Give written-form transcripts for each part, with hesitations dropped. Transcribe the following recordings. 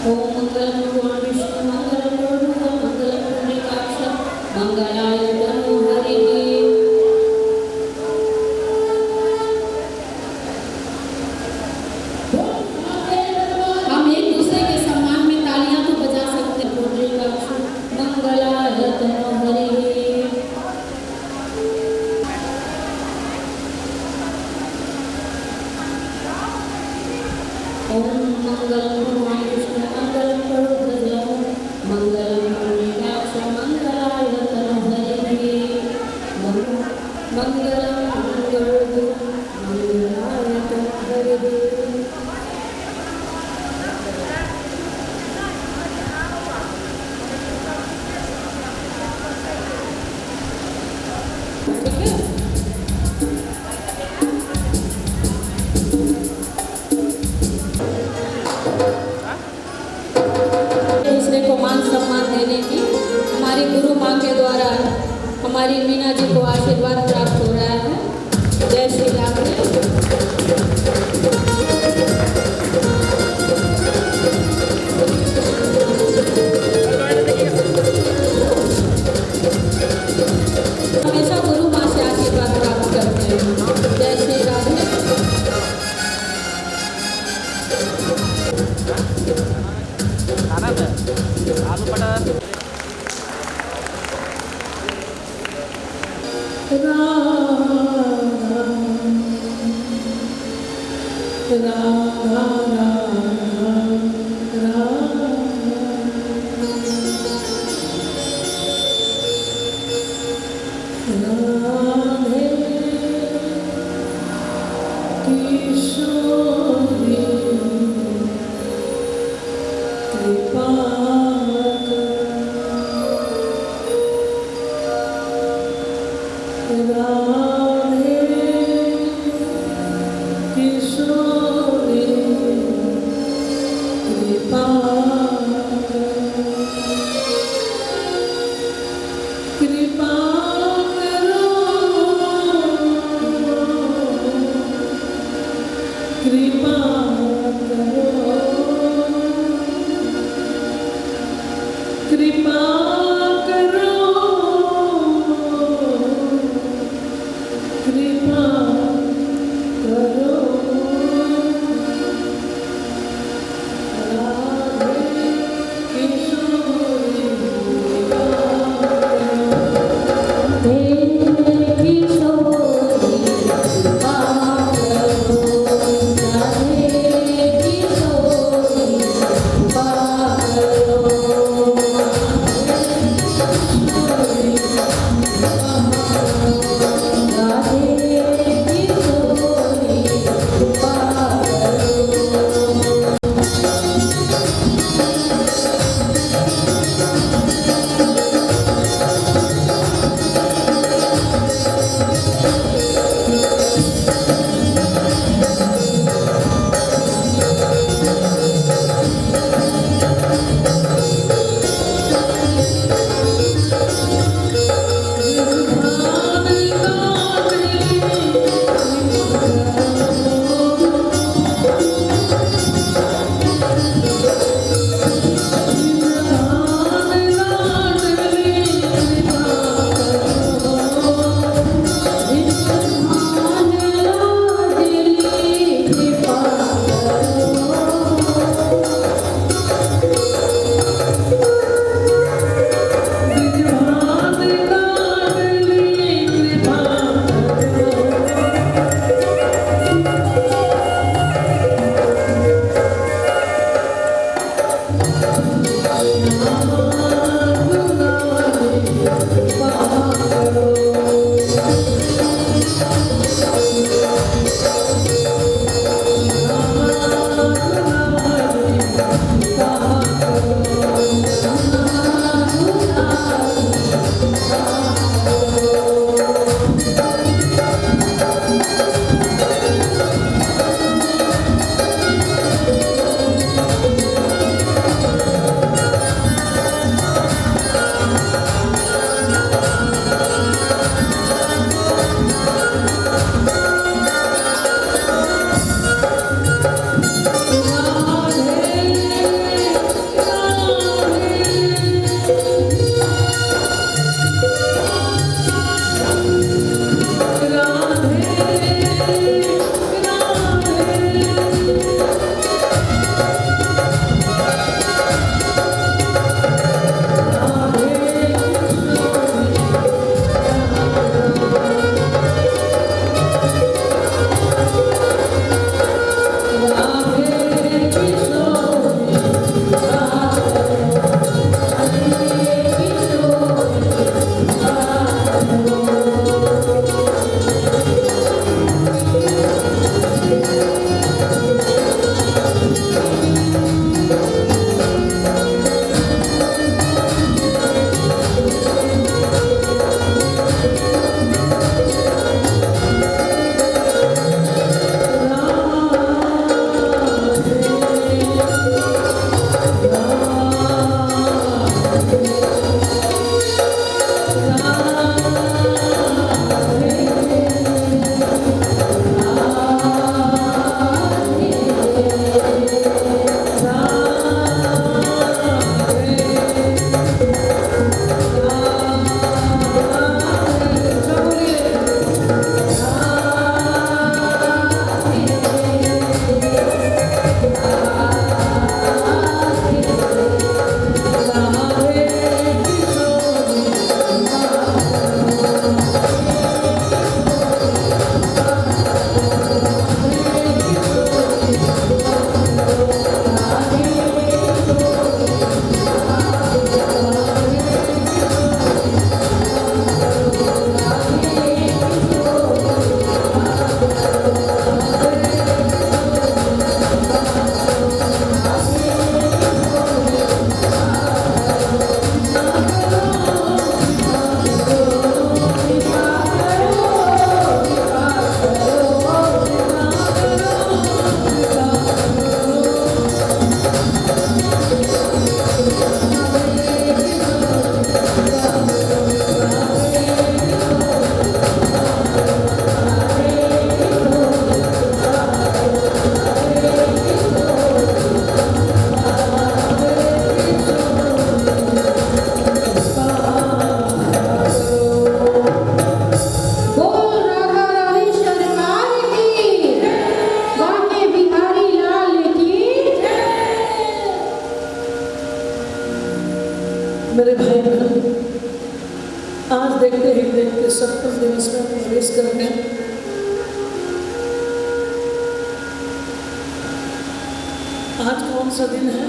ओम मंगलम भगवान विष्णु मंगलम गरुड़ध्वज मंगलम पुंडरीकाक्ष मंगलाय तनो हरिः। हम एक दूसरे के सम्मान में तालियां तो बजा सकते हैं। पुंडरीकाक्ष मंगलाय तनो हरिः। ओम मंगलम भगवान विष्णु मंगलम गरुड़ध्वज मंगलम पुंडरीकाक्ष मंगलाय तनो हरिः। मंगलम गरुड़ध्वज मंगलाय तनो हरिः। दूसरे को मान सम्मान देने की हमारी गुरु माँ के द्वारा हमारी मीना जी को आशीर्वाद प्राप्त हो रहा है। जय श्री राम। हमेशा गुरु माँ से आशीर्वाद प्राप्त करते हैं। जय श्री राधे। आलू मटर मेरे भाई बहन, आज देखते ही देखते 70 दिवस में प्रवेश कर गए। आज कौन सा दिन है?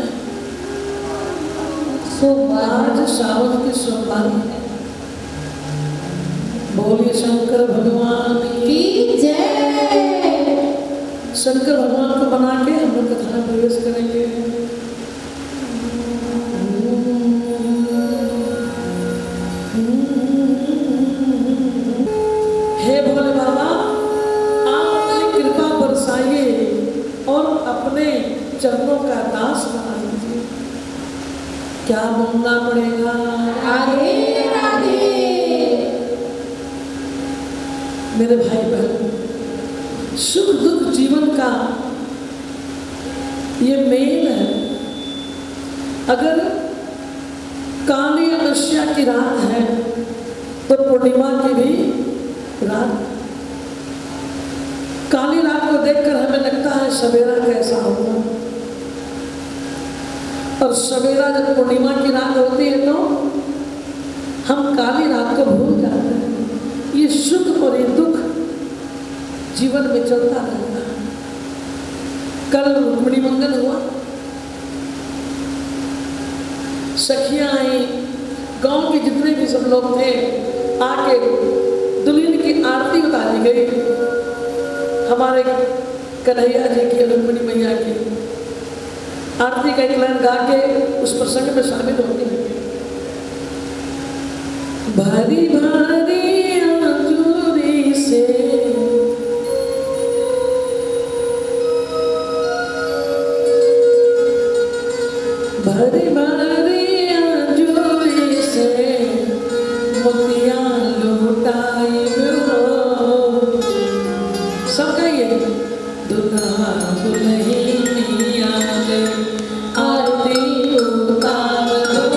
आज सावन की सोमवारी है। बोलिए शंकर भगवान की जय। शंकर भगवान को बना के हम लोग कथा में प्रवेश करेंगे। हे भोले बाबा, आप अपनी कृपा बरसाइए और अपने चरणों का दास बना लीजिए। क्या बोलना पड़ेगा? राधे राधे। मेरे भाई बहन, सुख दुख जीवन का ये मेल है। अगर काली अमावस्या की रात है तो पूर्णिमा की भी रात। काली रात को देखकर हमें लगता है सवेरा कैसा होगा, और सवेरा जब पूर्णिमा की रात होती है तो हम काली रात को भूल जाते हैं। ये सुख और ये दुख जीवन में चलता रहता है। कल रुक्मिणी मंगल हुआ, सखियां आई, गांव के जितने भी सब लोग थे आके दुल्हन की आरती उतारी गई। हमारे कन्हैया जी की, रुक्मिणी मैया की आरती का एक लाइन गा के उस प्रसंग में शामिल होती है। भारी भारी अंजूरी से भारी भारी अंजूरी से मोतिया लुटाई हो। सब कहिए दुल्हा दुल्हनिया ले आरती उतार दो,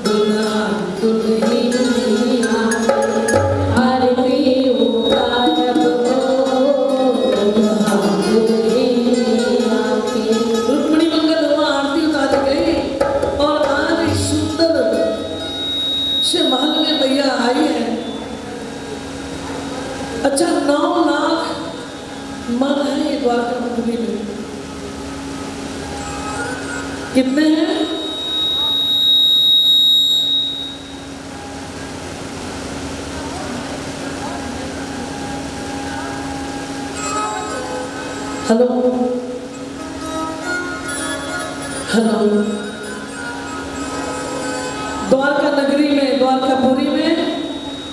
दुल्हा दुल्हनिया आरती उतार दो, दुल्हा दुल्हनिया की। रुक्मिणी मंगल हुआ, आरती उतारी गई, और आज इस सुंदर से महल में मैया आई है। अच्छा, 9 लाख मन है ये द्वारका नगरी में। कितने हैं? Hello hello. द्वारका नगरी में, द्वारकापुरी में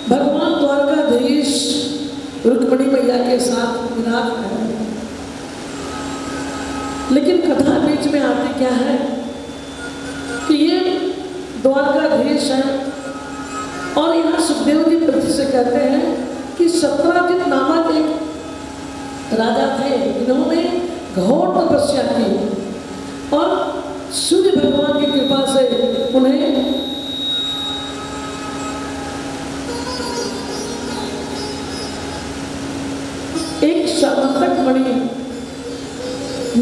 भगवान द्वारकाधीश रुक्मिणी मैया के साथ विराज है। लेकिन कथा बीच में आती क्या है कि ये द्वारकाधीश है, और यहाँ सुखदेव जी पृथ्वी से कहते हैं कि सत्राजित नामक एक राजा थे। इन्होंने घोर तपस्या की और सूर्य भगवान की कृपा से उन्हें एक सामंतक मणि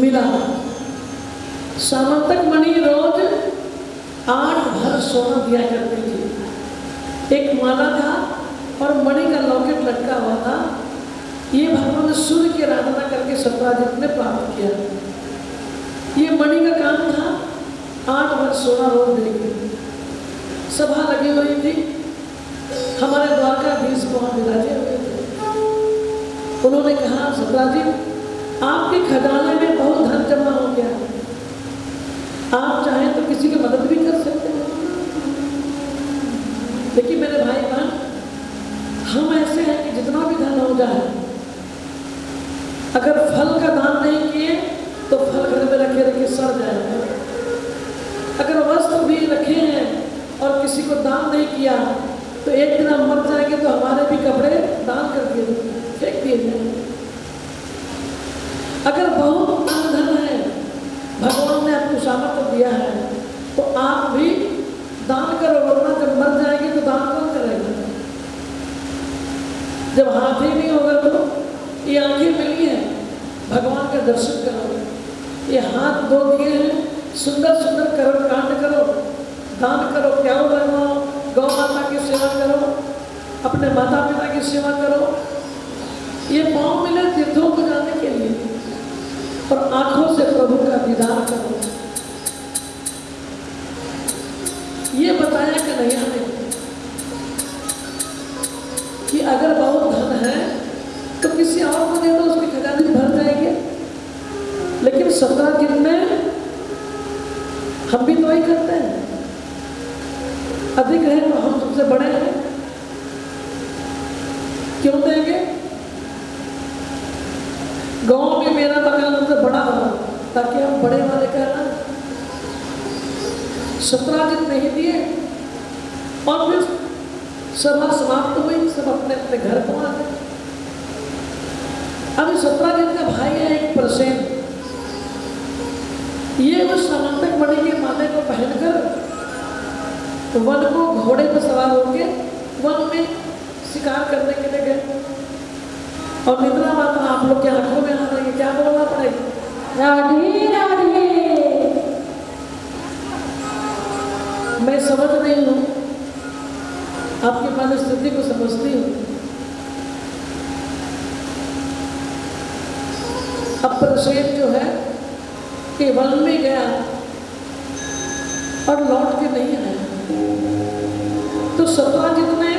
मिला। सामंतक मणि रोज 8 भर सोना दिया करती थी। एक माला था और मणि का लॉकेट लटका हुआ था। ये भगवान सूर्य की आराधना करके सत्राजित ने प्राप्त किया। ये मणि का काम था 8 भर सोना रोज देंगे। सभा लगी हुई थी, हमारे द्वारकाधीश वहाँ विराजे हुए थे। उन्होंने कहा, सत्राजित आपके खजाने में बहुत धन जमा हो गया, आप चाहें तो किसी की मदद भी कर सकते हैं। लेकिन मेरे भाई बहन, हम ऐसे हैं कि जितना भी धन हो जाए, अगर फल का दान नहीं किए तो फल घर में रखे रखे सड़ जाएगा। अगर वस्त्र भी रखे हैं और किसी को दान नहीं किया तो एक दिन हम मर जाएंगे तो हमारे भी कपड़े दान कर दिए, फेंक दिए जाएंगे। अगर बहुत धन है, भगवान ने आपको सामर्थ्य दिया है, तो आप भी दान करो, वरना जब मर जाएंगे तो दान कौन करेगा? जब हाथ ही नहीं होगा तो ये आंखें मिली हैं, भगवान का दर्शन करो। ये हाथ 2 दिए हैं, सुंदर सुंदर कर्म कांड करो, दान करो, प्यार लगवाओ, गौ माता की सेवा करो, अपने माता पिता की सेवा करो। ये पाँव मिले तीर्थों को जाने के लिए और आंखों से प्रभु का दीदार करो। ये बताया कन्हैया ने कि अगर बहुत धन है तो किसी और को दे दो, उसके खजाने भर जाएंगे। लेकिन 17 दिन में हम भी तो वही करते हैं, अधिक है तो हम सबसे बड़े हैं, क्यों देंगे? गांव में मेरा मकान सबसे बड़ा होगा ताकि हम बड़े वाले कहना। 17 दिन नहीं दिए और फिर सभा समाप्त हुई, सब अपने अपने घर को आ गए। अभी 17 दिन का भाई है एक प्रसेन, ये उस समंतक मणि के माले को पहनकर वन को घोड़े पर सवार होकर वन में शिकार करने के लिए गए। और निद्रा माता आप लोग के आंखों में आ रही है, क्या बोलना पड़ेगा? राधे राधे। मैं समझ रही हूँ, आपकी मनस्थिति को समझती हूँ। अब प्रसेन जो है कि वन में गया और लौट के नहीं आया। तो 17 दिन में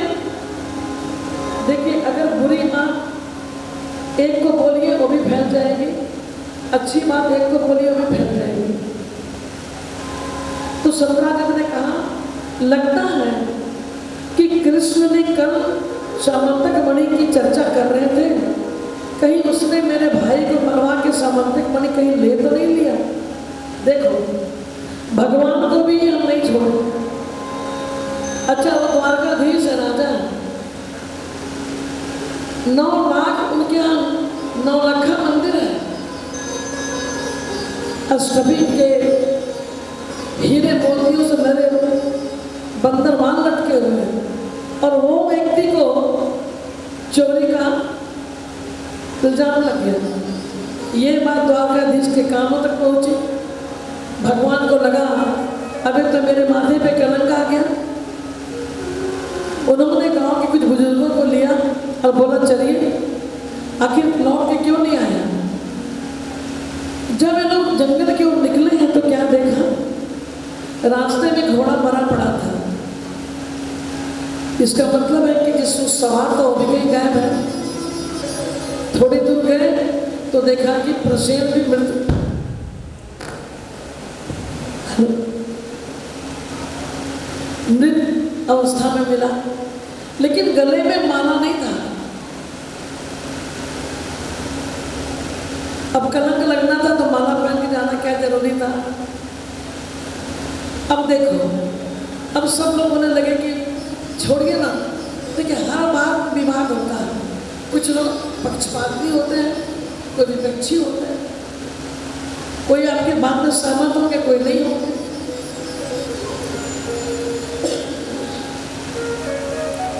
देखिए, अगर बुरी बात एक को बोलिए वो भी फैल जाएगी, अच्छी बात एक को बोलिए वो भी फैल जाएगी। तो 17 दिन ने कहा, लगता है कि कृष्ण ने कल सामंतक मणि की चर्चा कर रहे थे, कहीं उसने मेरे भाई को मरवा के सामंतक मणि कहीं ले तो नहीं लिया। देखो, भगवान को भी हम नहीं छोड़े। अच्छा, वो द्वारकाधीश है, राजा है, 9 लाख उनके यहाँ 9 लाख मंदिर है, अष्टमी के हीरे मोतियों से भरे हुए बंदरवान लटके हुए हैं, और वो व्यक्ति को चोरी का इल्जाम लग गया। ये बात द्वारकाधीश के कानों तक पहुंची। भगवान को लगा अबे तो मेरे माथे पे कलंक आ गया। उन्होंने गांव के कुछ बुजुर्गों को लिया और बोला, चलिए आखिर लौट के क्यों नहीं आया? जब ये लोग जंगल की ओर निकले हैं तो क्या देखा, रास्ते में घोड़ा मरा पड़ा था। इसका मतलब है कि जिस सवार था वो भी कहीं गायब है। थोड़ी दूर गए तो देखा कि प्रसेन भी मृत अवस्था में मिला, लेकिन गले में माला नहीं था। अब कलंक लगना था तो माला पहन के जाना क्या जरूरी था? अब देखो, अब सब लोग बोलने लगे कि छोड़िए ना। देखिए, हर बार विवाद होता है, कुछ लोग पक्षपाती होते हैं, कोई विपक्षी होते हैं, कोई आपकी बात में सहमत होंगे, कोई नहीं होंगे।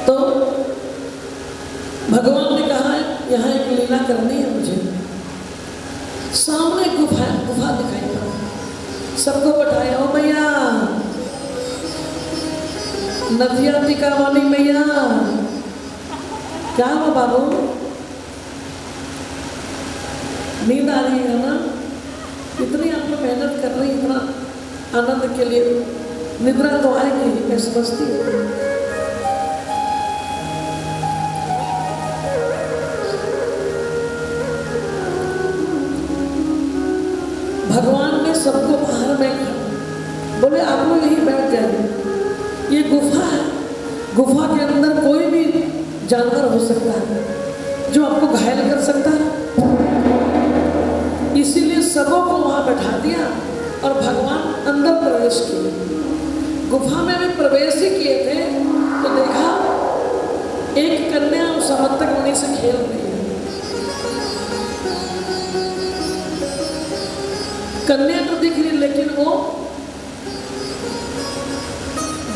तो भगवान ने कहा यहाँ एक लीला करनी है मुझे। सामने गुफा दिखाई पड़ा, सबको बैठाया, ओ मैया नदिया टिका वाली मैया, क्या हुआ बाबू, नींद आ रही है ना? इतनी आप लोग मेहनत कर रही, इतना आनंद के लिए, निद्रा तो आएगी, मैं समझती हूँ। भगवान ने सबको बाहर में खड़ा बोले, आप लोग यहीं बैठ जाइए। ये गुफा है, गुफा के अंदर कोई भी जानवर हो सकता है जो आपको घायल कर सकता है, इसीलिए सबों को वहां बैठा दिया और भगवान अंदर प्रवेश किए। गुफा में भी प्रवेश ही किए थे तो देखा एक कन्या उस समंतक मणि से खेल रही है। कन्या तो दिख रही, लेकिन वो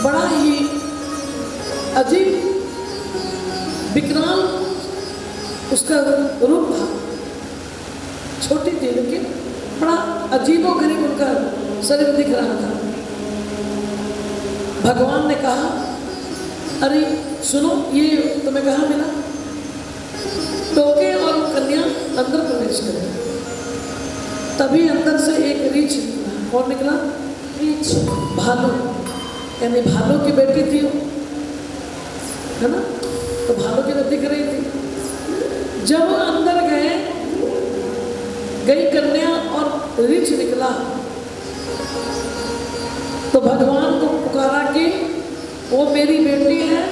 बड़ा ही अजीब विकराल उसका रूप था। छोटी थी लेकिन बड़ा अजीबोगरीब उनका शरीर दिख रहा था। भगवान ने कहा, अरे सुनो, ये तुम्हें कहाँ मिला? टोके और कन्या अंदर प्रवेश करे। तभी अंदर से एक रीछ निकला। कौन निकला? रीछ, भालू, यानी भालू की बेटी थी वो, है ना? तो भालू की तो दिख रही थी। जब अंदर गई कन्या और रीछ निकला, तो भगवान को पुकारा कि वो मेरी बेटी है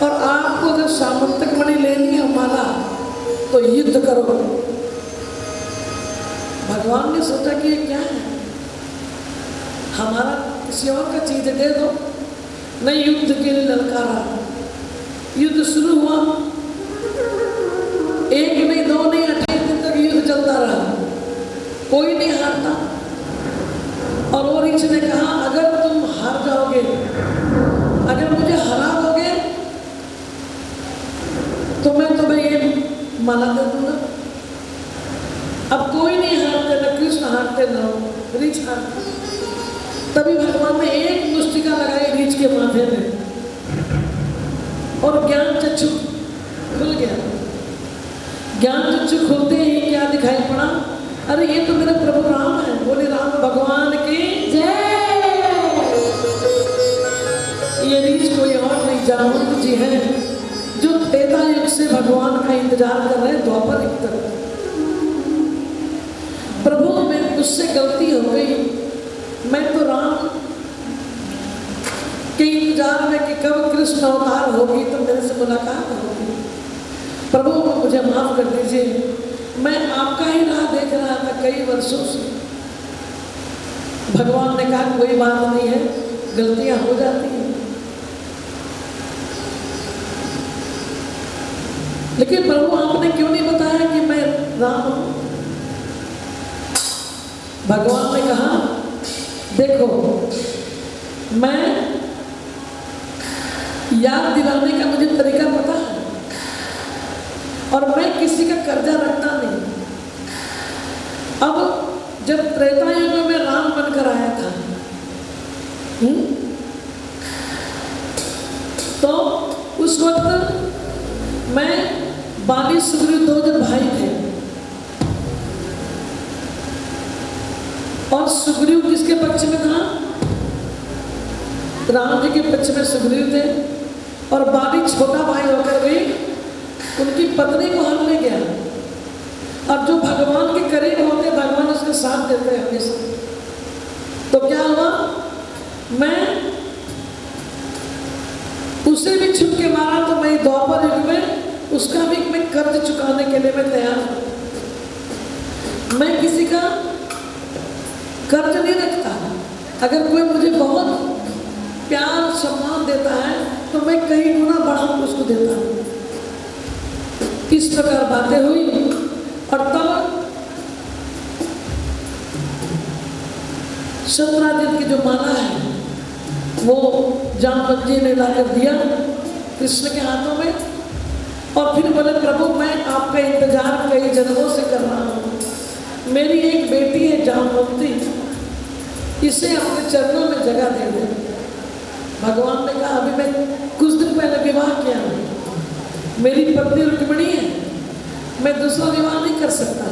और आपको अगर सामंतक मणि लेनी है माला तो युद्ध करो। भगवान ने सोचा कि ये क्या है, हमारा किसी और का चीज दे दो। नहीं, युद्ध के लिए ललकारा। युद्ध शुरू हुआ, एक नहीं, दो नहीं, 28 दिन तक युद्ध चलता रहा, कोई नहीं हारता। और वो रीछ ने कहा, अगर तुम हार जाओगे, अगर मुझे हरा दोगे तो मैं तुम्हें ये माला दे दूंगा। अब कोई नहीं हारते, न कृष्ण हारते न रीछ हारते। तभी भगवान ने एक मुष्टिका लगाई रीछ के माथे में और ज्ञान चक्षु खुल गया। ज्ञान चक्षु खुलते ही क्या दिखाई पड़ा? अरे ये तो मेरे प्रभु राम है। बोले राम भगवान की जय। ये रीछ कोई और नहीं, जामवंत जी हैं, जो त्रेता युग से भगवान का इंतजार कर रहे हैं द्वापर युग तक। प्रभु में मुझसे गलती हो गई, मैं तो राम के इंतजार में कि कब कृष्ण अवतार होगी तो मेरे से मुलाकात होगी। प्रभु मुझे माफ कर दीजिए, मैं आपका ही राह देख रहा था कई वर्षों से। भगवान ने कहा कोई बात नहीं है, गलतियां हो जाती हैं, लेकिन प्रभु आपने क्यों नहीं बताया कि मैं राम हूं? भगवान ने कहा, देखो मैं याद दिलाने का मुझे तरीका पता है और मैं किसी का कर्जा रखता नहीं। अब जब त्रेता युग में राम बनकर आया था, तो उस वक्त मैं बाली सुग्रीव 2 जन भाई थे और सुग्रीव किसके पक्ष में था? राम जी के पक्ष में सुग्रीव थे और बाली छोटा भाई होकर भी उनकी पत्नी को हर ले गया। और जो भगवान के करीब होते भगवान उसके साथ देते हैं हमेशा। तो क्या हुआ, मैं उसे भी छुप के मारा तो मैं द्वापर युग में उसका भी मैं कर्ज चुकाने के लिए मैं तैयार हूं। मैं किसी का कर्ज नहीं रखता। अगर कोई मुझे बहुत प्यार सम्मान देता है तो मैं कई गुना बढ़ा उसको देता हूँ। इस प्रकार बातें हुई और तब सत्राजित की जो माला है वो जामवंत जी ने लाकर दिया कृष्ण के हाथों में और फिर बोले, प्रभु मैं आपका इंतजार कई जन्मों से कर रहा हूँ। मेरी एक बेटी है जामवंती, इसे अपने चरणों में जगह दे दे। भगवान ने कहा, अभी मैं कुछ दिन पहले विवाह किया है, मेरी पत्नी रुक्मिणी है, मैं दूसरा विवाह नहीं कर सकता।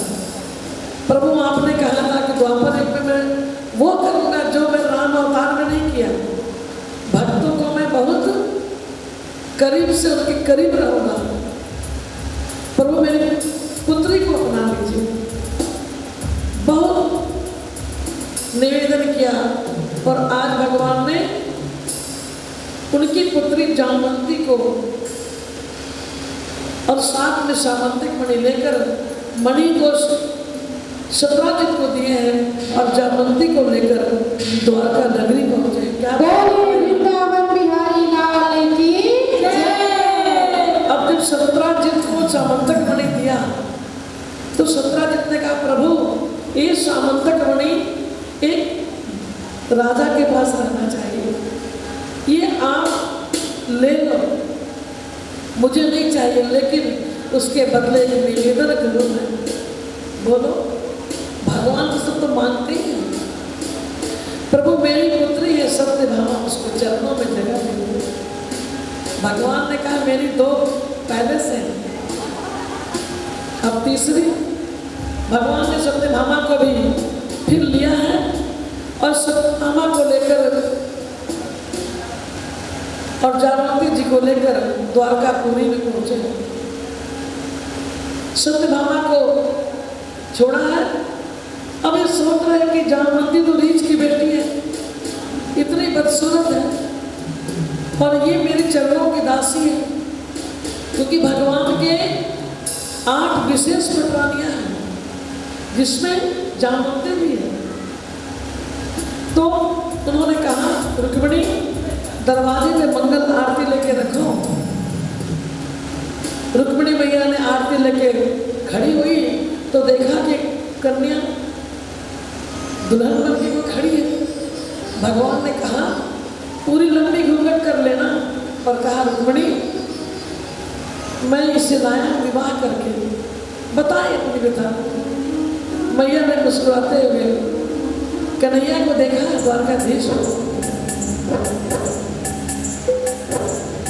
प्रभु आपने कहा था कि द्वापर युग में मैं वो करूँगा जो मैं राम अवतार में नहीं किया। भक्तों को मैं बहुत करीब से उनके करीब रहूँगा। प्रभु मेरी पुत्री को अपना लीजिए। बहुत निवेदन किया और आज भगवान ने उनकी पुत्री जामवंती को और साथ में सामंतिक मणि लेकर मणि को सत्राजित को दिए हैं और जामवंती को लेकर द्वारका नगरी पहुंचे। क्या वृंदावन बिहारी लाल की जय। अब जब सत्राजित को सामंतक मणि दिया तो सत्राजित ने कहा, प्रभु ये सामंतक मणि एक राजा के पास रहना चाहिए, ये आप ले लो, मुझे नहीं चाहिए, लेकिन उसके बदले निवेदन करूँ मैं। बोलो, भगवान तो सब तो मानते हैं। प्रभु मेरी पुत्री है, सब सत्यभामा उसको चरणों में जगह दी। भगवान ने कहा मेरी दो पहले से हैं, अब तीसरी। भगवान ने सत्यभामा को भी फिर लिया है और सत्यभामा को लेकर और जामवंती जी को लेकर द्वारकापुरी में पहुंचे। सत्यभामा को छोड़ा है। अब ये सोच रहे हैं कि जामवंती तो रीछ की बेटी है, इतनी बदसूरत है और ये मेरे चरणों की दासी है, क्योंकि भगवान के 8 विशेष पटरानियां हैं जिसमें जामवंती भी है। तो उन्होंने कहा रुक्मिणी दरवाजे में मंगल आरती लेके रखो। रुक्मिणी मैया ने आरती लेके खड़ी हुई तो देखा कि कन्या दुल्हन बन के वो खड़ी है। भगवान ने कहा पूरी लंबी घूंघट कर लेना और कहा रुक्मिणी मैं इसे लाया विवाह करके, बताए अपनी व्यथा। मैया ने मुस्कुराते हुए कन्हैया को देखा, द्वारकाधीश को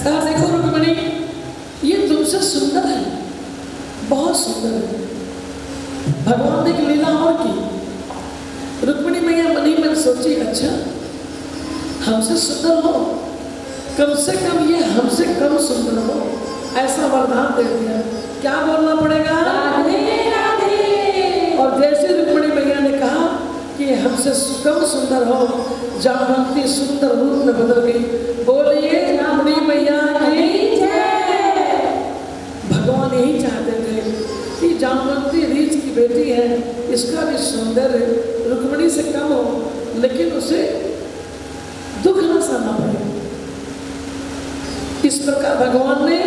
कहा देखो रुक्मिणी ये तुमसे सुंदर है, बहुत सुंदर है। भगवान ने एक लीला और की। रुक्मिणी मैया मन ही मन सोची अच्छा हमसे सुंदर हो, कम से कम ये हमसे कम सुंदर हो, ऐसा वरदान दे दिया। क्या बोलना पड़ेगा? राधे राधे। और जैसे रुक्मिणी मैया ने कहा कि हमसे कम सुंदर हो, जामवंती सुंदर रूप में बदल गई। बोलिए रुक्मिणी मैया की जय। भगवान यही चाहते थे कि जामवंती रीछ की बेटी है, इसका भी सौंदर्य रुक्मिणी से कम हो, लेकिन उसे दुख न सहना पड़े। इस प्रकार भगवान ने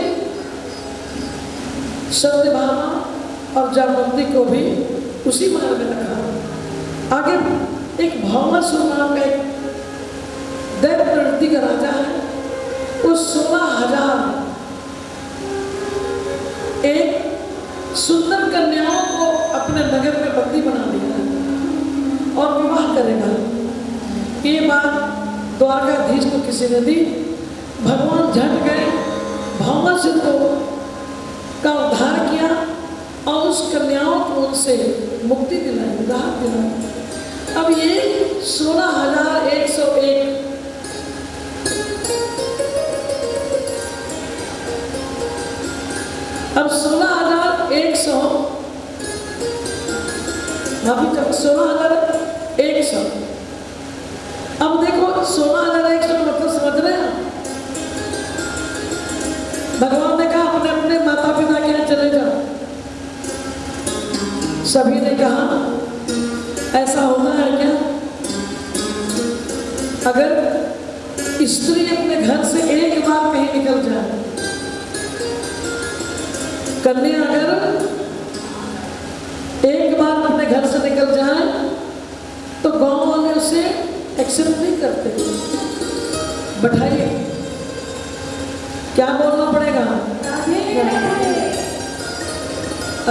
सत्यभामा और जामवंती को भी उसी मार्ग में रखा। आगे एक भौमासुर नाम का एक दैत्य प्रवृत्ति का राजा है, वो 16,000 एक सुंदर कन्याओं को अपने नगर में बंदी बना लिया और विवाह करेगा। ये बात द्वारकाधीश को किसी ने दी। भगवान झट गए, भौमासुर का उद्धार किया और उस कन्याओं को उनसे मुक्ति दिलाई, राहत दिलाई। अब ये 16,101 अब 16,100 16,100। अब देखो 16,100 मतलब समझ रहे हैं? भगवान ने कहा अपने अपने माता पिता के यहाँ चले जाओ। सभी ने कहा ऐसा होता है क्या? अगर स्त्री अपने घर से एक बार कहीं निकल जाए, कन्या अगर एक बार अपने घर से निकल जाए तो गांव वाले उसे एक्सेप्ट नहीं करते। बैठाइए, क्या बोलना पड़ेगा?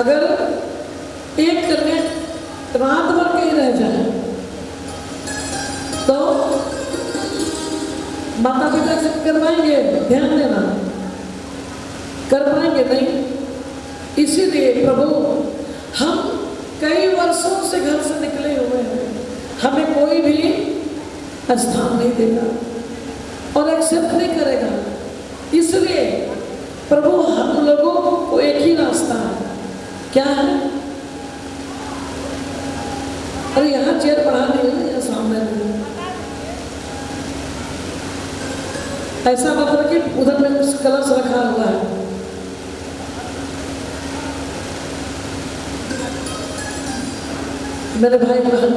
अगर एक कन्या रात भर कहीं रह जाए तो माता पिता से करवाएंगे, ध्यान देना, कर पाएंगे नहीं। इसीलिए प्रभु हम कई वर्षों से घर से निकले हुए हैं, हमें कोई भी स्थान नहीं देगा और एक्सेप्ट नहीं करेगा। इसलिए प्रभु हम लोगों को एक ही रास्ता है, क्या है? अरे यहाँ चेयर पढ़ा दिए ना, यहाँ सामने में ऐसा मतलब कि उधर में कलश रखा हुआ है। मेरे भाई बहन,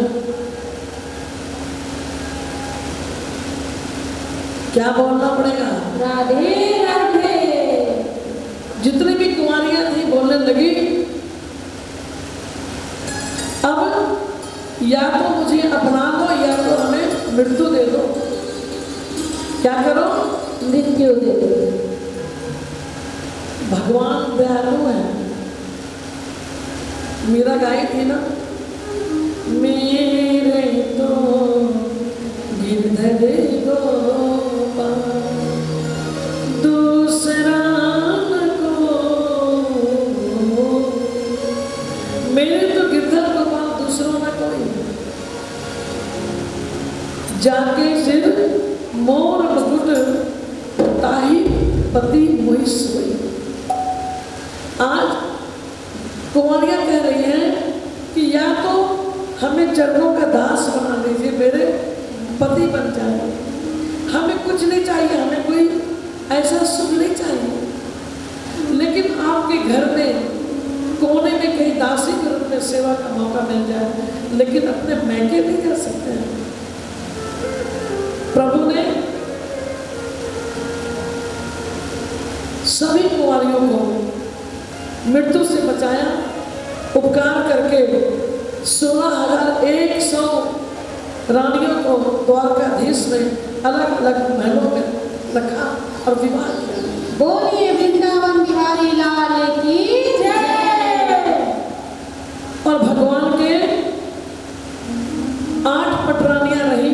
क्या बोलना पड़ेगा? राधे राधे। जितनी भी कुंवारियां थी बोलने लगी अब या तो मुझे अपना लो या तो हमें मृत्यु दे दो। क्या करो? मृत्यु दे दो। भगवान दयालु है। मीरा गाई थी ना, मेरे तो गिरधर चिर मोर मुकुट ताही पति मोहि सोई। आज कुंवरियाँ कह रही हैं कि या तो हमें चरणों का दास बना दीजिए, मेरे पति बन जाए, हमें कुछ नहीं चाहिए, हमें कोई ऐसा सुख नहीं चाहिए, लेकिन आपके घर में कोने में कहीं दासी के रूप में सेवा का मौका मिल जाए, लेकिन अपने मैके नहीं कर सकते हैं। प्रभु ने सभी कुंवारियों को मृत्यु से बचाया, उपकार करके 16,100 रानियों को द्वारकाधीश में अलग अलग महलों में रखा और विवाह किया। बोलिए वृंदावन बिहारी लाल की जय। और भगवान के 8 पटरानियां रही,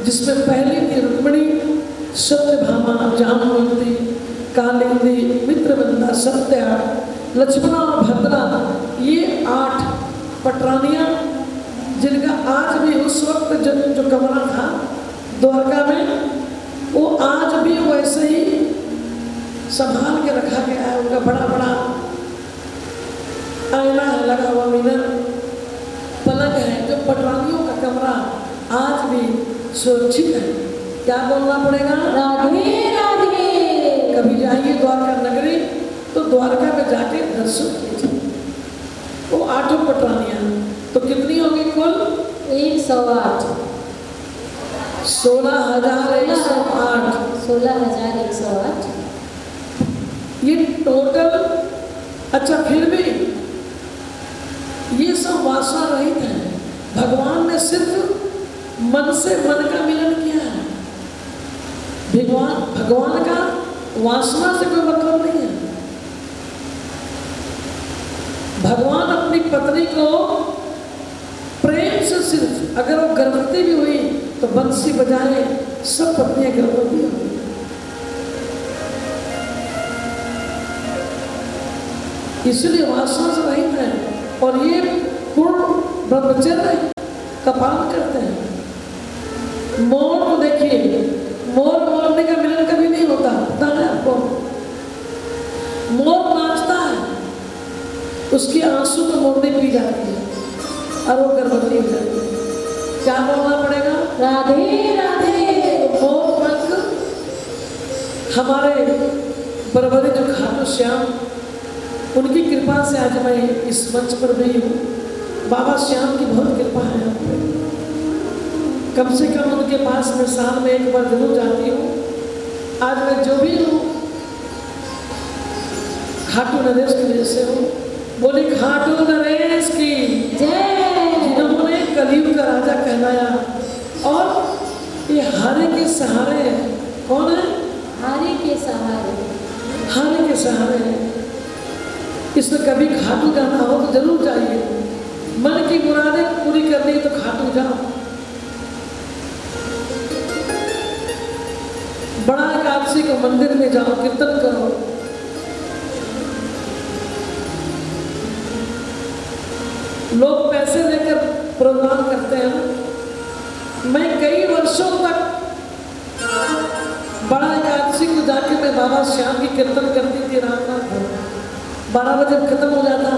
जिसमें पहली थी रुक्मिणी, सत्यभामा, जामवंती, कालिंदी, मित्रवंदा, सत्या, लक्ष्मणा और भद्रा, ये 8 पटरानियां जिनका आज भी उस वक्त जो कमरा था द्वारका में, वो आज भी वैसे ही संभाल के रखा गया है। उनका बड़ा बड़ा आईना है लगा हुआ, मिनर पलंग है, जो पटरानियों का कमरा आज भी सुरक्षित है। क्या बोलना पड़ेगा? राधे राधे। कभी जाइए द्वारका नगरी तो द्वारका में जाके दर्शन कीजिए। वो 8 पटरानियां, तो कितनी होगी कुल? 108। 16,108। 16,108। ये टोटल। अच्छा, फिर भी ये सब वासना रहित है। भगवान ने सिर्फ मन से मन का मिलन किया है। भगवान का वासना से कोई मतलब नहीं है। भगवान अपनी पत्नी को प्रेम से, सिर्फ अगर वो गर्भवती भी हुई तो बंसी बजाए, सब पत्नियां गर्भवती होंगी। इसलिए वासना से रहित है और ये पूर्ण ब्रह्मचर्य का पालन करते हैं। मोर को देखिए, मोर मोरने का मिलन कभी नहीं होता, पता है आपको? मोर नाचता है, उसके आंसू तो मोरनी पी जाती है और वो गर्भवती हो जाती है। क्या बोलना पड़ेगा? राधे राधे। मोर पंख हमारे बरबरी जो खाटू श्याम, उनकी कृपा से आज मैं इस मंच पर भी हूँ। बाबा श्याम की बहुत कृपा है हम पे। कम से कम उनके पास मैं साल में एक बार जरूर जाती हूँ। आज मैं जो भी हूँ खाटू नरेश की वजह से हूँ। बोली खाटू नरेश की जय। जिन्होंने कलयुग का राजा कहलाया। और ये हारे के सहारे हैं। कौन है? हारे के सहारे। हारे के सहारे हैं। इसमें कभी खाटू जाना हो तो जरूर जाइए। मन की मुरादें पूरी करनी तो खाटू जाओ। बड़ा एकादशी को मंदिर में जाओ, कीर्तन करो। लोग पैसे देकर प्रोग्राम करते हैं ना। मैं कई वर्षों तक बड़ा एकादशी को जाके मैं बाबा श्याम की कीर्तन करती थी। रात रात 12 बजे खत्म हो जाता,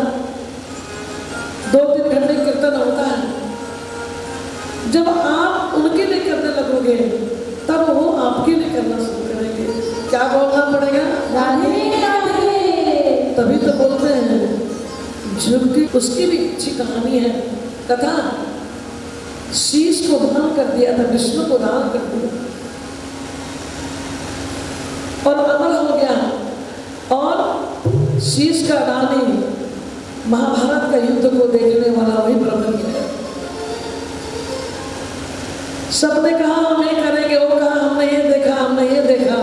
2-3 घंटे कीर्तन होता है। जब आप उनके लिए करने लगोगे तब वो आपके लिए करना शुरू करेंगे। क्या बोलना पड़ेगा? राधे राधे। तभी तो बोलते हैं झुमकी, उसकी भी अच्छी कहानी है कथा। शीश को दान कर दिया था, विष्णु को दान कर दिया और अमर हो गया। और शीश का दानी महाभारत का युद्ध को देखने वाला वही ब्रह्म है। सबने कहा हम ये करेंगे, वो कहा हमने ये देखा, हमने ये देखा।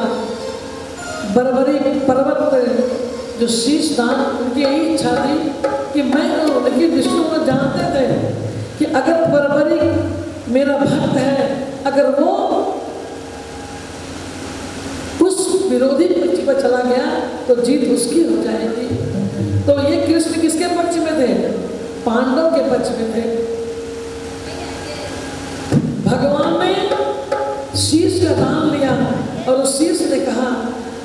बरबरी पर्वत जो शीश दान, उनकी यही इच्छा थी कि मैं, लेकिन विष्णु को जानते थे कि अगर बरबरी मेरा भक्त है, अगर वो उस विरोधी पक्ष पर चला गया तो जीत उसकी हो जाएगी। तो ये कृष्ण किसके पक्ष में थे? पांडव के पक्ष में थे। भगवान ने उस शीश ने कहा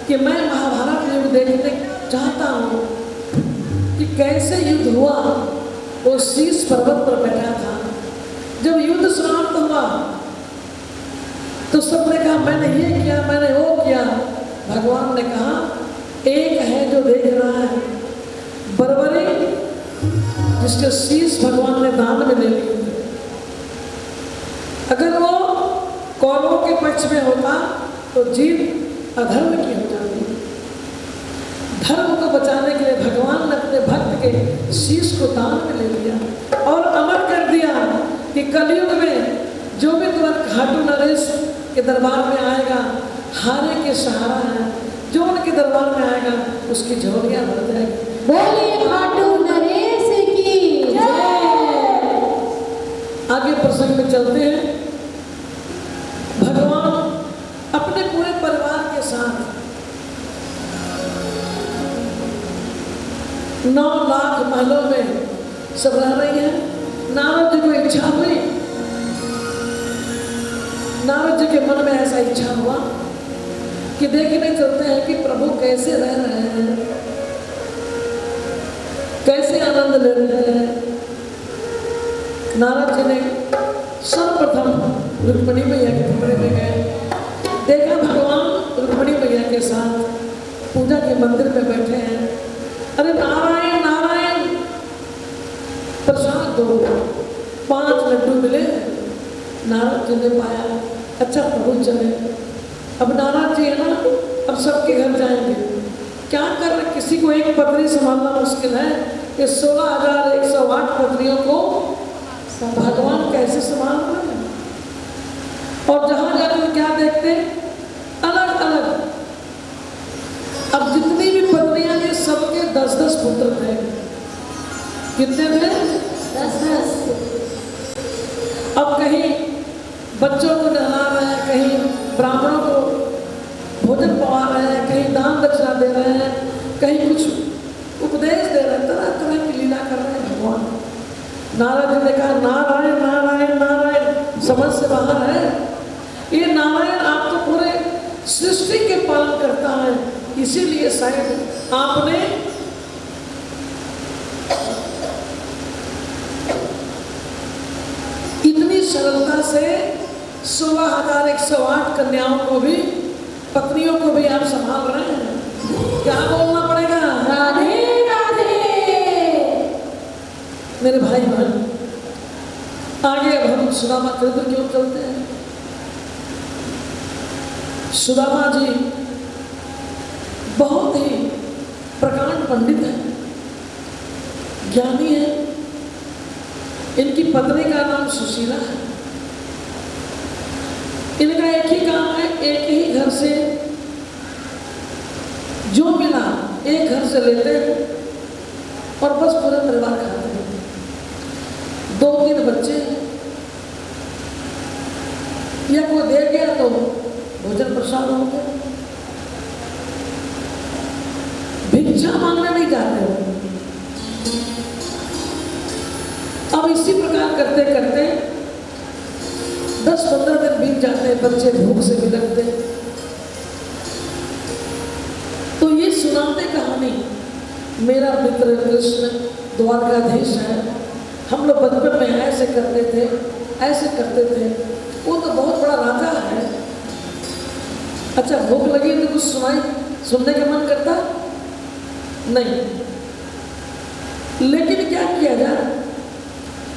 कि मैं महाभारत युद्ध देखने चाहता हूँ कि कैसे युद्ध हुआ। वो शीश पर्वत पर बैठा था। जब युद्ध समाप्त हुआ तो सबने कहा मैंने ये किया, मैंने वो किया। भगवान ने कहा एक है जो देख रहा है, बरबरी जिसके शीश भगवान ने दान में ले ली। अगर वो कौरवों के पक्ष में होता तो जीत अधर्म की हो जाती। धर्म को बचाने के लिए भगवान ने अपने भक्त के शीश को दान में ले लिया और अमर कर दिया कि कलयुग में जो भी तुरंत खाटू नरेश के दरबार में आएगा, हारे के सहारा है, जो उनके दरबार में आएगा उसकी झोलियां भर जाएगी। बोलिए खाटू नरेश की जय। आगे प्रसंग में चलते हैं। भगवान अपने पूरे परिवार के साथ 9 लाख महलों में सब रह रही हैं। नारद जी को इच्छा हुई, नारद जी के मन में ऐसा इच्छा हुआ कि देखने चलते हैं कि प्रभु कैसे रह रहे हैं, कैसे आनंद ले रहे हैं। नारद जी ने सर्वप्रथम रुक्मिणी मैया के कमरे में गए, देखा भगवान रुक्मिणी मैया के साथ पूजा के मंदिर में बैठे हैं। अरे नारायण नारायण, प्रसाद दो। 5 लड्डू मिले। नारद जी ने पाया अच्छा प्रभु चले। अब नारद जी है ना, अब सबके घर जाएंगे, क्या कर रहे? किसी को एक पत्नी संभालना मुश्किल है कि 16,108 पत्नियों को भगवान कैसे संभाल रहे हैं। और जहां जाकर क्या देखते, अलग अलग। अब जितनी भी पत्नियां हैं सबके 10-10 पुत्र थे। कितने थे? 10-10। अब कहीं बच्चों को नहला रहे हैं, कहीं ब्राह्मणों को भोजन पवा रहे हैं, कहीं दान दक्षिणा दे रहे हैं, कहीं कुछ उपदेश दे रहे हैं, तरह तरह की लीला कर रहे हैं भगवान। नारद जी ने कहा नारायण नारायण नारायण, समझ से बाहर है ये नारायण। आप तो पूरे सृष्टि के पालन करता है, इसीलिए शायद आपने इतनी सरलता से 16,108 कन्याओं को भी, पत्नियों को भी आप संभाल रहे हैं। क्या बोलना पड़ेगा? राधे राधे। मेरे भाई बहन, आगे अब हम सुदामा चरित्र की ओर चलते हैं। सुदामा जी बहुत ही प्रकांड पंडित हैं, ज्ञानी हैं। इनकी पत्नी का नाम सुशीला है। इनका एक ही काम है, एक ही घर से जो मिला एक घर से लेते हैं और बस पूरा परिवार खाते हैं। 2-3 बच्चे हैं, या कोई दे गया तो भोजन प्रसाद हो गया। भिक्षा मांगने नहीं जाते हो। अब इसी प्रकार करते करते 10-15 दिन बीत जाते हैं, बच्चे भूख से बिलखते। तो ये सुनाते कहानी, मेरा मित्र कृष्ण द्वारकाधीश है, हम लोग बचपन में ऐसे करते थे, ऐसे करते थे। वो तो बहुत बड़ा राजा है। अच्छा भूख लगी तो कुछ सुनने का मन करता नहीं, लेकिन क्या किया जाए,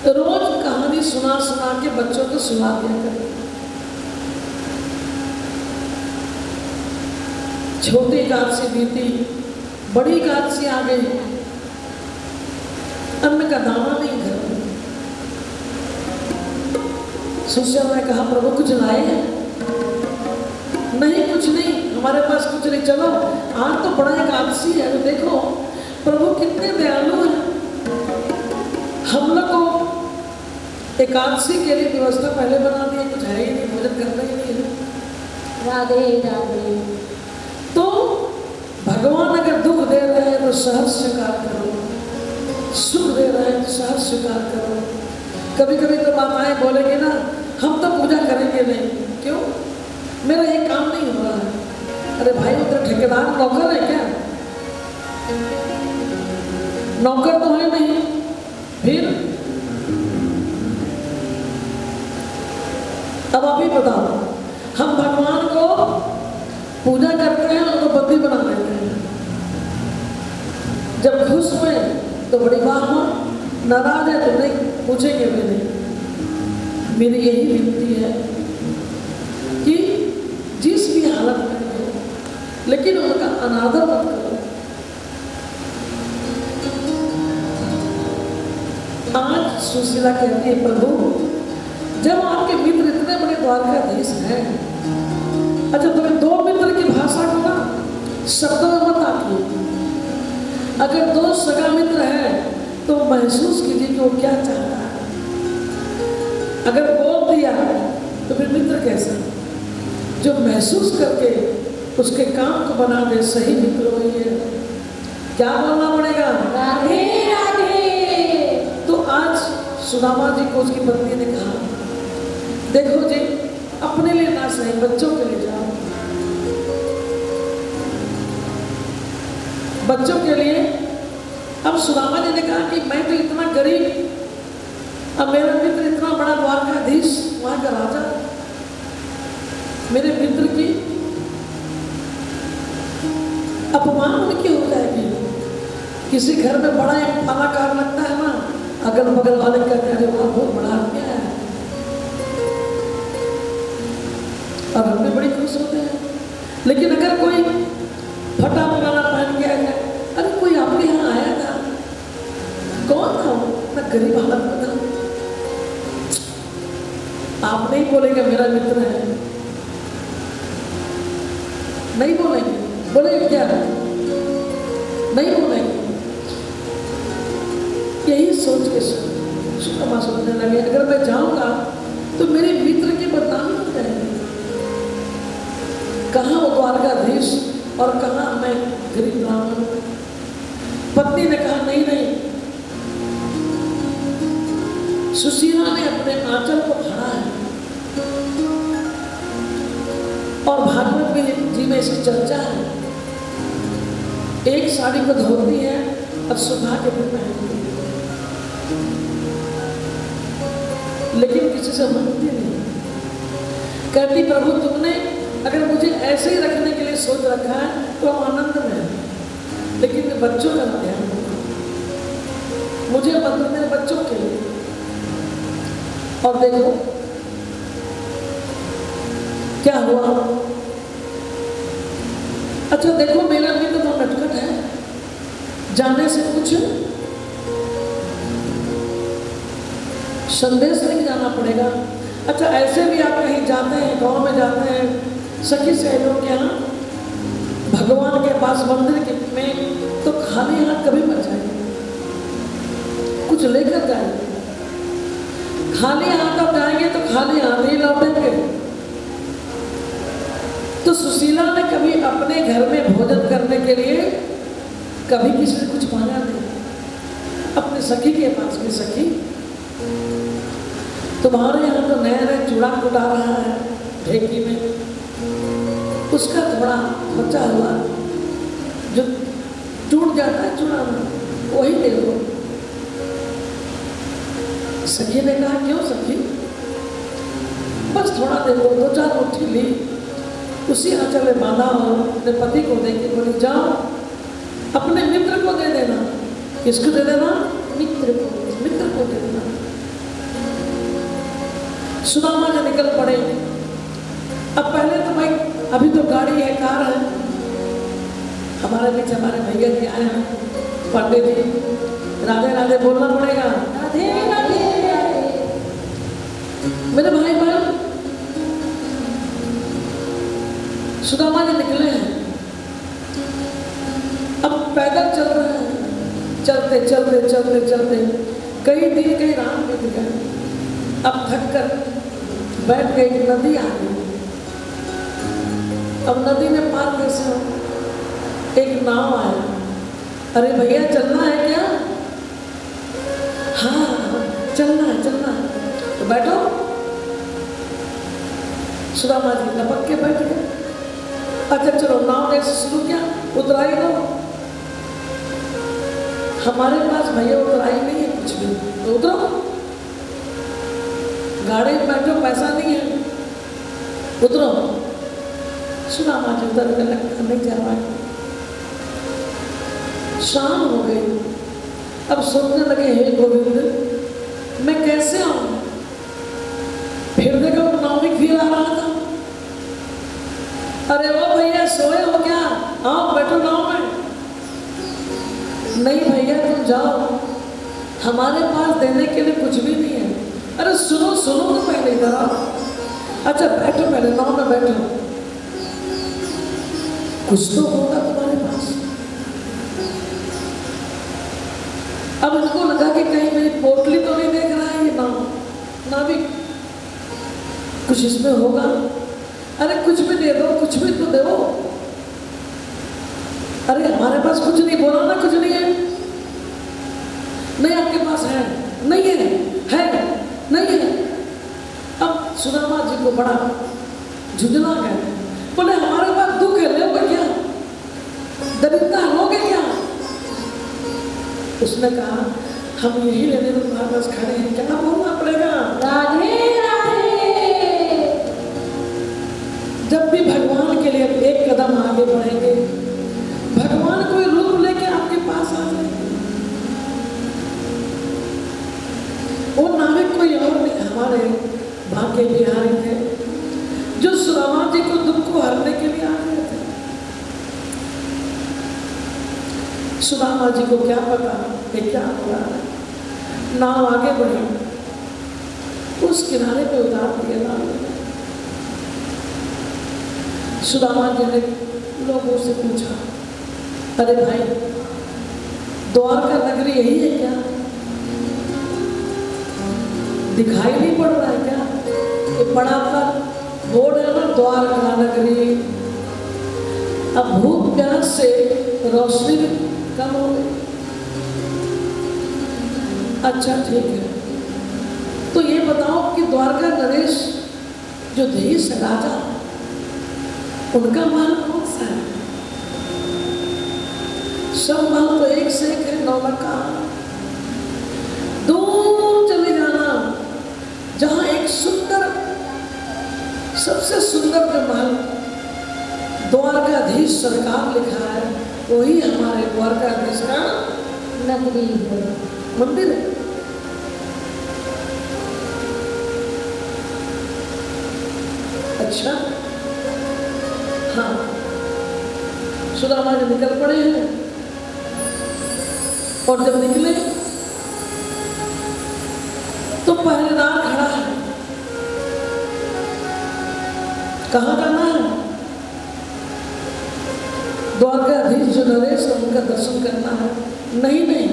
रोज कहानी सुना सुना के बच्चों को सुना दिया करें। छोटी एकादशी बीती, बड़ी एकादशी आ गई, अन्न का दाना नहीं घर में। शिष्यों ने कहा प्रभु कुछ लाए हैं? नहीं कुछ नहीं, हमारे पास कुछ नहीं। चलो आज तो बड़ा एकादशी है, तो देखो प्रभु कितने दयालु हैं। हम लोग को एकादशी के लिए व्यवस्था पहले बना दी, कुछ है ही नहीं, भोजन करना ही नहीं है। राधे राधे। तो भगवान अगर दुख दे रहे हैं तो सहर्ष स्वीकार करो, सुख दे रहे हैं तो सहर्ष स्वीकार करो। कभी कभी तो माताएं बोलेंगे ना हम तो पूजा करेंगे नहीं, क्यों? मेरा ये काम नहीं हो रहा है। अरे भाई वो तो ठेकेदार नौकर है क्या? नौकर तो है नहीं, फिर अब आप ही बताओ, हम भगवान को पूजा करते हैं, उनको बंदी बना देते हैं। जब खुश हुए तो बड़ी बात हो, नाराज है तो नहीं पूछेंगे भी नहीं। मेरी यही विनती है कि जिस भी हालत में हो, लेकिन उनका अनादर मत करो। आज सुशीला कहती है, प्रभु जब आपके मित्र इतने बड़े द्वारकाधीश हैं, अच्छा तुम्हें दो मित्र की भाषा को ना शब्दों में मत आंकिए। अगर दो सगा मित्र हैं तो महसूस कीजिए कि वो क्या चाहता है। अगर बोल दिया तो फिर मित्र कैसा? जो महसूस करके उसके काम को बना दे, सही मित्र वही है। क्या बोलना पड़ेगा? राधे राधे। तो आज सुदामा जी को उसकी पत्नी ने कहा, देखो जी, अपने लिए ना सही बच्चों के लिए जाओ। बच्चों के लिए। अब सुदामा जी ने कहा कि मैं तो इतना गरीब, अब मेरा मित्र इतना बड़ा द्वारकाधीश, वहां का राजा, मेरे मित्र की अपमान उनकी हो जाएगी। किसी घर में बड़ा एक कलाकार लगता है ना, अगल बगल वाले कहते हैं वहां बहुत बड़ा आदमी है, और हम भी बड़ी खुश होते हैं। लेकिन अगर कोई फटा पुराना पहन के आ जाए, अरे कोई आपके यहाँ आया था, कौन था वो? मैं गरीब हालत में था। आप नहीं बोलेंगे मेरा मित्र है, नहीं बोलेंगे। बोलेंगे क्या? नहीं बोलेंगे। यही सोच के सुदामा सोचने लगे, अगर मैं जाऊंगा तो मेरे मित्र की बदनामी हो जाएगी। कहाँ वो द्वारकाधीश और कहाँ मैं गरीब ब्राह्मण। पत्नी ने कहा नहीं नहीं। सुशीला ने अपने आंचल को फाड़ा है, और भागवत में जी में इसकी चर्चा है। एक साड़ी को धोती है और सुबह के दिन पहनती है, लेकिन किसी से मांगती नहीं। कहती प्रभु तुमने अगर मुझे ऐसे ही रखने के लिए सोच रखा है तो हम आनंद में हैं, लेकिन मैं बच्चों का ध्यान रखूं, मुझे मतलब मेरे बच्चों के लिए। और देखो क्या हुआ। अच्छा देखो, मेरा मित्र तो नटखट है, जाने से कुछ संदेश लेके जाना पड़ेगा। अच्छा ऐसे भी आप कहीं जाते हैं, गांव में जाते हैं, सखी सहेलियों के यहाँ, भगवान के पास मंदिर के में, तो खाली हाथ कभी मत जाइए, कुछ लेकर जाइए। खाली हाथ आप जाएंगे तो खाली हाथ ही लौटेंगे। तो सुशीला ने कभी अपने घर में भोजन करने के लिए कभी किसी से कुछ मांगा नहीं। अपने सखी के पास में, सखी तुम्हारे यहाँ तो नया नया चूड़ा कुटा रहा है ढेकी में, उसका थोड़ा बचा हुआ जो टूट जाता है चूड़ा में, वही दे दो। सखी ने कहा क्यों सखी, बस थोड़ा दे दो। 2-4 मुट्ठी ली, उसी आंचल में बांधा और अपने पति को देके बोली जाओ अपने मित्र को दे देना। किसको दे देना? मित्र को, मित्र को दे देना। सुदामा जी निकल पड़े। अब पहले तो भाई अभी तो गाड़ी है, कार है। हमारे बीच हमारे भैया जी आए हैं, पंडित जी, राधे राधे बोलना पड़ेगा। राधे राधे। मेरे भाई बहन, सुदामा जी निकले हैं, अब पैदल चल रहे हैं, चलते चलते चलते चलते कई दिन कई रात बीत गए। अब थक कर बैठ गई, नदी आ गई। अब नदी में पार कैसे हो? एक नाव आया। अरे भैया चलना है क्या? हाँ चलना है चलना है। तो बैठो। सुदामा जी लपक के बैठ गए। अच्छा चलो से शुरू किया, उतराई दो। हमारे पास भैया उतराई नहीं है कुछ भी, तो उतरो, गाड़ी में बैठो, पैसा नहीं है, उतरो। सुदामा जी उतर के लगता नहीं जा रहा है। शाम हो गई, अब सोचने लगे हे गोविंद मैं कैसे आऊं। फिर देखो नाविक फिर आ रहा था। अरे वो भैया सोए हो क्या, आओ बैठो नाव में। नहीं भैया तुम जाओ, हमारे पास देने के लिए कुछ भी नहीं है। अरे सुनो सुनो तो पहले इधर आओ। अच्छा बैठो, पहले नाव में बैठो, कुछ तो होगा तुम्हारे पास। अब उनको लगा कि कहीं मेरी पोटली तो नहीं देख रहा है ये नाविक, कुछ इसमें होगा। अरे कुछ भी दे दो, कुछ भी तो दे दो। अरे हमारे पास कुछ नहीं, बोला ना कुछ नहीं है। नहीं आपके पास है, नहीं है, नहीं है। अब सुदामा जी को बड़ा झुंझला गया, बोले हमारे पास दुख है, लोगे क्या, दरिद्रता लोगे क्या। उसने कहा हम यही लेने में तुम्हारे पास खड़े हैं, क्या बोलना पड़ेगा। राधे राधे। जब भी भगवान के लिए एक कदम आगे बढ़ेंगे, भगवान कोई रूप लेके आपके पास आ जाएंगे। वो नाविक कोई और नहीं, हमारे भाग्य बिहारी थे जो सुदामा जी को दुख को हरने के लिए आ गए थे। सुदामा जी को क्या पता ये क्या हो रहा है। नाव आगे बढ़ी, उस किनारे पे उतार दिया नाव। सुदामा जी ने लोगों से पूछा, अरे भाई द्वारका नगरी यही है क्या, दिखाई नहीं पड़ रहा है क्या। ये बड़ा पर बोर्ड है ना, द्वारका नगरी। अब भूख प्यास से रोशनी भी कम हो गई। अच्छा ठीक है, तो ये बताओ कि द्वारका नरेश जो देश राजा, उनका महल कौन सा है। सब महल तो एक से एक है, नौलखा। दूर चले जाना, जहां एक सुंदर, सबसे सुंदर जो महल द्वारकाधीश सरकार लिखा है, वही हमारे द्वारकाधीश का नगरी है, मंदिर है। अच्छा हाँ, सुदामा जी निकल पड़े हैं, और जब निकले तो पहरेदार खड़ा है। कहाँ जाना है। द्वारकाधीश जो नरेश है उनका दर्शन करना है। नहीं,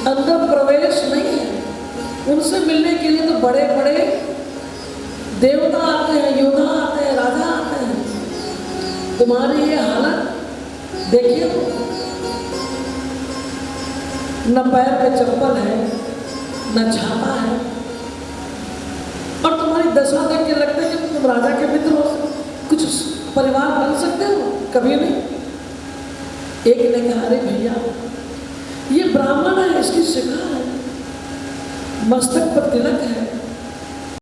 अंदर प्रवेश नहीं है। उनसे मिलने के लिए तो बड़े बड़े देवता आते हैं, योद्धा आते हैं, राजा आते हैं। तुम्हारी ये हालत देखिए, न पैर पे चप्पल है, न छाता है, और तुम्हारी दशा देख के लगता है कि तुम राजा के मित्र हो, कुछ परिवार बन सकते हो, कभी नहीं। एक ने कहा अरे भैया ये ब्राह्मण है, इसकी शिखा है, मस्तक पर तिलक है,